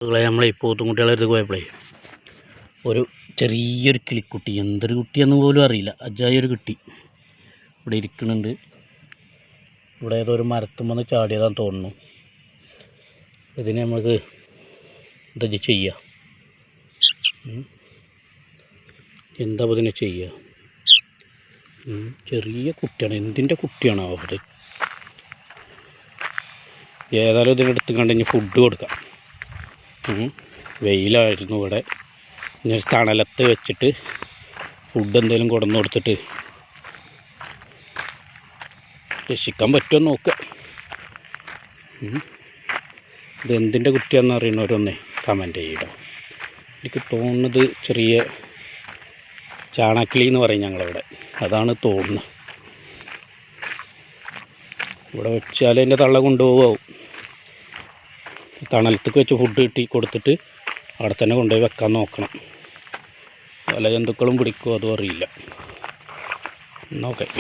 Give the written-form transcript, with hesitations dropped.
നമ്മളെ പോത്തുംകുട്ടികളെ അടുത്ത് പോയപ്പോഴേ ഒരു ചെറിയൊരു കിളിക്കുട്ടി, എന്തൊരു കുട്ടിയെന്ന് പോലും അറിയില്ല, അജായൊരു കുട്ടി ഇവിടെ ഇരിക്കുന്നുണ്ട്. ഇവിടെ ഏതോ ഒരു മരത്തുമെന്ന് ചാടിയതാന്ന് തോന്നുന്നു. ഇതിനെ നമുക്ക് എന്താ ചെയ്യുക, എന്താ ഇതിനെ ചെയ്യുക? ചെറിയ കുട്ടിയാണ്, എന്തിൻ്റെ കുട്ടിയാണോ അവിടെ? ഏതായാലും ഇതിനെടുത്ത് കണ്ട് ഫുഡ് കൊടുക്കാം. വെയിലായിരുന്നു ഇവിടെ, ഇങ്ങനെ തണലത്ത് വെച്ചിട്ട് ഫുഡ് എന്തെങ്കിലും കൊണ്ടുവന്ന് കൊടുത്തിട്ട് രക്ഷിക്കാൻ പറ്റുമോ നോക്കുക. ഇതെന്തിൻ്റെ കുട്ടിയാണെന്ന് അറിയണവരൊന്നേ കമൻറ്റ് ചെയ്യണം. എനിക്ക് തോന്നുന്നത് ചെറിയ ചാണാക്കിളി എന്ന് പറയും ഞങ്ങളിവിടെ, അതാണ് തോന്നുന്നത്. ഇവിടെ വെച്ചാൽ അതിൻ്റെ തള്ള കൊണ്ടുപോകാവും. തണലത്തേക്ക് വെച്ച് ഫുഡ് കിട്ടി കൊടുത്തിട്ട് അവിടെ തന്നെ കൊണ്ടുപോയി വെക്കാൻ നോക്കണം. പല ജന്തുക്കളും പിടിക്കുമോ അതും അറിയില്ല. നോക്കാം.